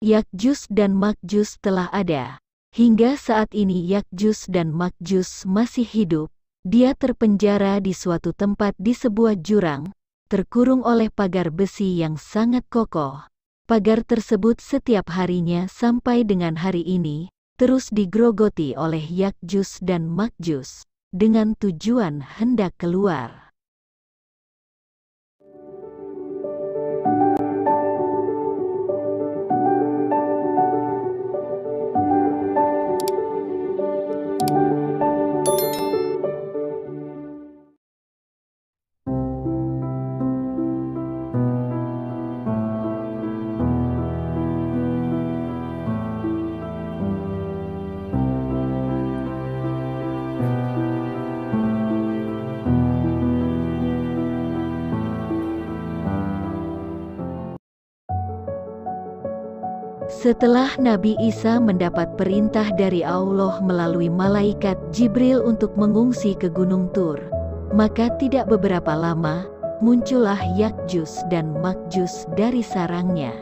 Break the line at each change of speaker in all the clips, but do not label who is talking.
Yakjus dan Makjus telah ada. Hingga saat ini Yakjus dan Makjus masih hidup. Dia terpenjara di suatu tempat di sebuah jurang, terkurung oleh pagar besi yang sangat kokoh. Pagar tersebut setiap harinya sampai dengan hari ini, terus digerogoti oleh Yakjus dan Makjus, dengan tujuan hendak keluar. Setelah Nabi Isa mendapat perintah dari Allah melalui malaikat Jibril untuk mengungsi ke Gunung Tur, maka tidak beberapa lama, muncullah Yakjus dan Makjus dari sarangnya.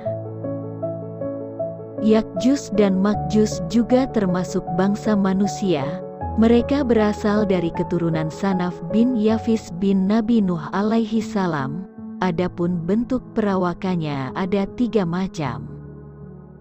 Yakjus dan Makjus juga termasuk bangsa manusia. Mereka berasal dari keturunan Sanaf bin Yafis bin Nabi Nuh alaihi salam. Adapun bentuk perawakannya ada 3 macam.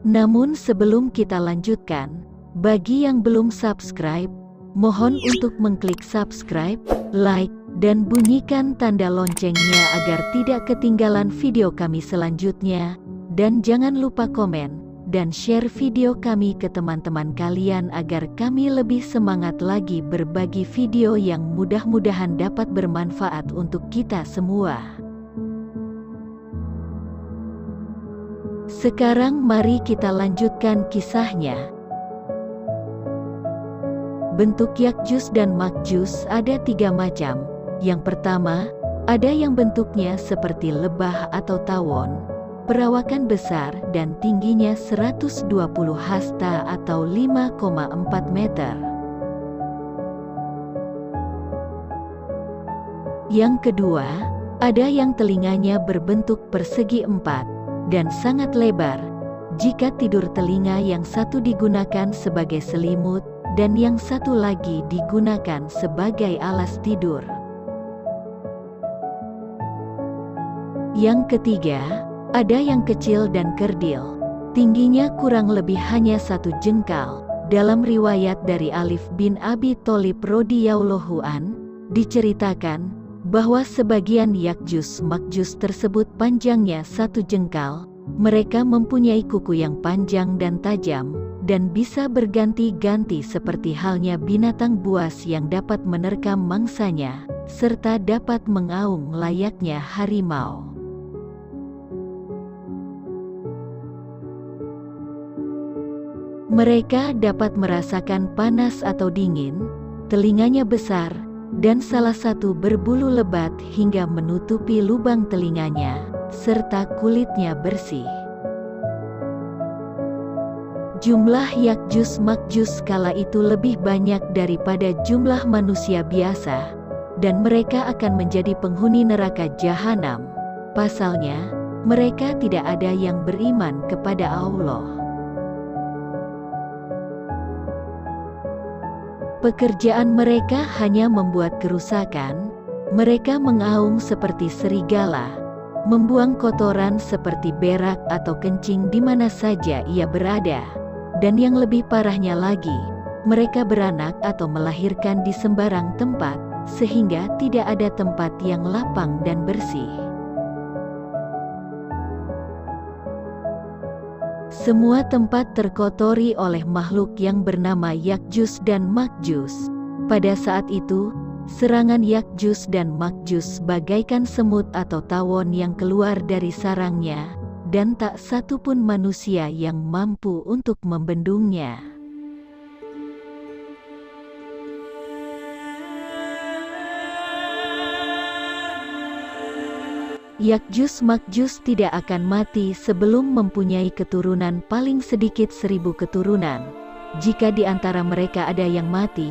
Namun sebelum kita lanjutkan, bagi yang belum subscribe, mohon untuk mengklik subscribe, like, dan bunyikan tanda loncengnya agar tidak ketinggalan video kami selanjutnya. Dan jangan lupa komen dan share video kami ke teman-teman kalian agar kami lebih semangat lagi berbagi video yang mudah-mudahan dapat bermanfaat untuk kita semua. Sekarang mari kita lanjutkan kisahnya. Bentuk Yakjus dan Makjus ada 3 macam. Yang pertama, ada yang bentuknya seperti lebah atau tawon, perawakan besar dan tingginya 120 hasta atau 5,4 meter. Yang kedua, ada yang telinganya berbentuk persegi 4 dan sangat lebar. Jika tidur telinga yang satu digunakan sebagai selimut dan yang satu lagi digunakan sebagai alas tidur. Yang ketiga, ada yang kecil dan kerdil. Tingginya kurang lebih hanya 1 jengkal. Dalam riwayat dari Alif bin Abi Tholib radhiyallahu an, diceritakan bahwa sebagian Yakjus Makjus tersebut panjangnya 1 jengkal. Mereka mempunyai kuku yang panjang dan tajam, dan bisa berganti-ganti seperti halnya binatang buas yang dapat menerkam mangsanya, serta dapat mengaum layaknya harimau. Mereka dapat merasakan panas atau dingin, telinganya besar, dan salah satu berbulu lebat hingga menutupi lubang telinganya, serta kulitnya bersih. Jumlah Yakjus Makjus kala itu lebih banyak daripada jumlah manusia biasa, dan mereka akan menjadi penghuni neraka jahanam. Pasalnya, mereka tidak ada yang beriman kepada Allah. Pekerjaan mereka hanya membuat kerusakan. Mereka mengaum seperti serigala, membuang kotoran seperti berak atau kencing di mana saja ia berada. Dan yang lebih parahnya lagi, mereka beranak atau melahirkan di sembarang tempat, sehingga tidak ada tempat yang lapang dan bersih. Semua tempat terkotori oleh makhluk yang bernama Yakjus dan Makjus. Pada saat itu, serangan Yakjus dan Makjus bagaikan semut atau tawon yang keluar dari sarangnya, dan tak satu pun manusia yang mampu untuk membendungnya. Yakjus Makjus tidak akan mati sebelum mempunyai keturunan paling sedikit 1000 keturunan. Jika di antara mereka ada yang mati,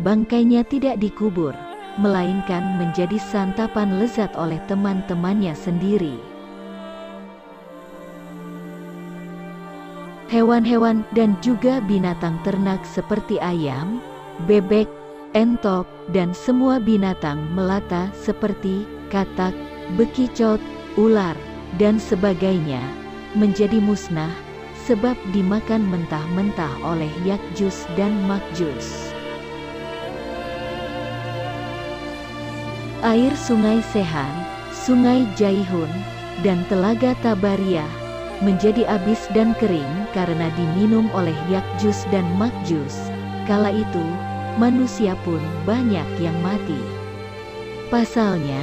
bangkainya tidak dikubur, melainkan menjadi santapan lezat oleh teman-temannya sendiri. hewan-hewan dan juga binatang ternak seperti ayam, bebek, entok, dan semua binatang melata seperti katak, bekicot, ular, dan sebagainya, menjadi musnah, sebab dimakan mentah-mentah oleh Yakjus dan Makjus. Air sungai Sehan, sungai Jaihun, dan telaga Tabariyah menjadi habis dan kering karena diminum oleh Yakjus dan Makjus. Kala itu, manusia pun banyak yang mati. Pasalnya,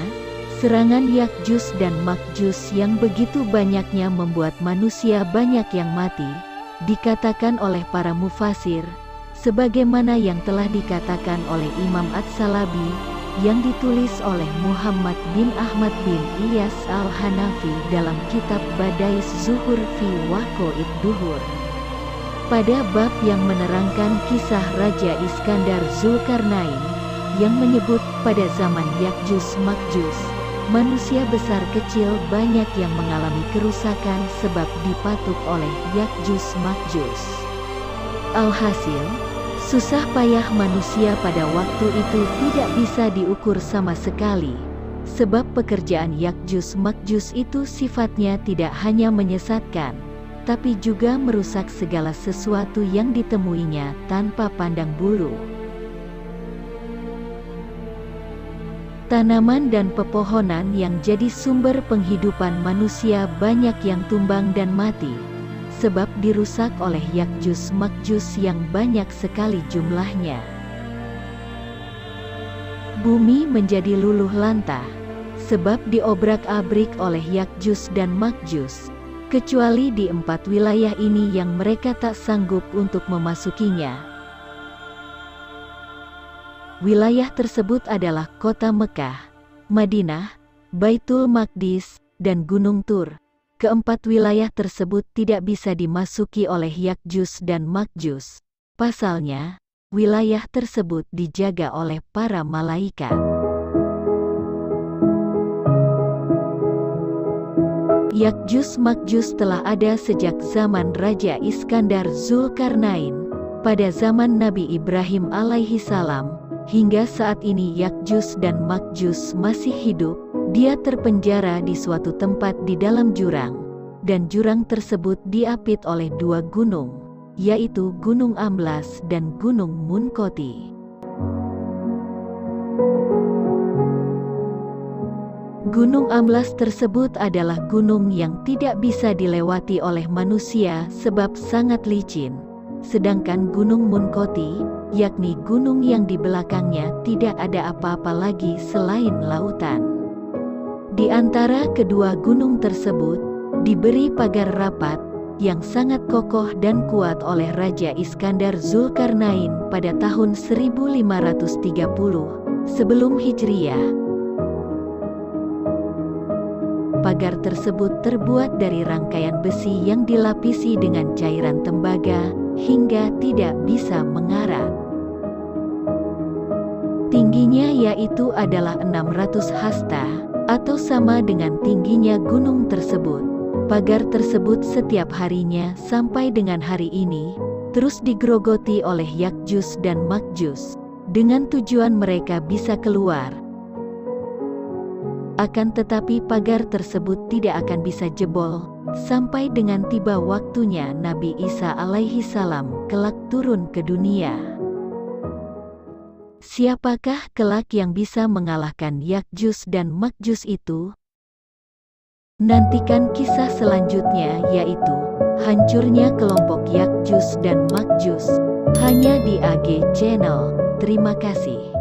serangan Yakjus dan Makjus yang begitu banyaknya membuat manusia banyak yang mati, dikatakan oleh para mufasir, sebagaimana yang telah dikatakan oleh Imam At-Salabi, yang ditulis oleh Muhammad bin Ahmad bin Ilyas Al-Hanafi dalam kitab Badais Zuhur fi Waqa'id Duhur. Pada bab yang menerangkan kisah Raja Iskandar Zulkarnain, yang menyebut pada zaman Yakjus Makjus, manusia besar kecil banyak yang mengalami kerusakan sebab dipatuk oleh Yakjus Makjus. Alhasil, susah payah manusia pada waktu itu tidak bisa diukur sama sekali, sebab pekerjaan Yakjus Makjus itu sifatnya tidak hanya menyesatkan, tapi juga merusak segala sesuatu yang ditemuinya tanpa pandang bulu. Tanaman dan pepohonan yang jadi sumber penghidupan manusia banyak yang tumbang dan mati, sebab dirusak oleh Yakjus Makjus yang banyak sekali jumlahnya. Bumi menjadi luluh lantah, sebab diobrak-abrik oleh Yakjus dan Makjus, kecuali di 4 wilayah ini yang mereka tak sanggup untuk memasukinya. Wilayah tersebut adalah kota Mekah, Madinah, Baitul Maqdis, dan Gunung Tur. Keempat wilayah tersebut tidak bisa dimasuki oleh Yakjus dan Makjus. Pasalnya, wilayah tersebut dijaga oleh para malaikat. Yakjus Makjus telah ada sejak zaman Raja Iskandar Zulkarnain, pada zaman Nabi Ibrahim alaihi salam. Hingga saat ini Yakjus dan Makjus masih hidup. Dia terpenjara di suatu tempat di dalam jurang, dan jurang tersebut diapit oleh 2 gunung, yaitu Gunung Amlas dan Gunung Munkoti. Gunung Amlas tersebut adalah gunung yang tidak bisa dilewati oleh manusia sebab sangat licin, sedangkan Gunung Munkoti, yakni gunung yang di belakangnya, tidak ada apa-apa lagi selain lautan. Di antara kedua gunung tersebut, diberi pagar rapat, yang sangat kokoh dan kuat oleh Raja Iskandar Zulkarnain pada tahun 1530 sebelum Hijriyah. Pagar tersebut terbuat dari rangkaian besi yang dilapisi dengan cairan tembaga, hingga tidak bisa mengarat. Tingginya yaitu adalah 600 hasta, atau sama dengan tingginya gunung tersebut. Pagar tersebut setiap harinya sampai dengan hari ini, terus digerogoti oleh Yakjus dan Makjus, dengan tujuan mereka bisa keluar. Akan tetapi pagar tersebut tidak akan bisa jebol, sampai dengan tiba waktunya Nabi Isa alaihi salam kelak turun ke dunia. Siapakah kelak yang bisa mengalahkan Yakjus dan Makjus itu? Nantikan kisah selanjutnya, yaitu hancurnya kelompok Yakjus dan Makjus, hanya di AG Channel. Terima kasih.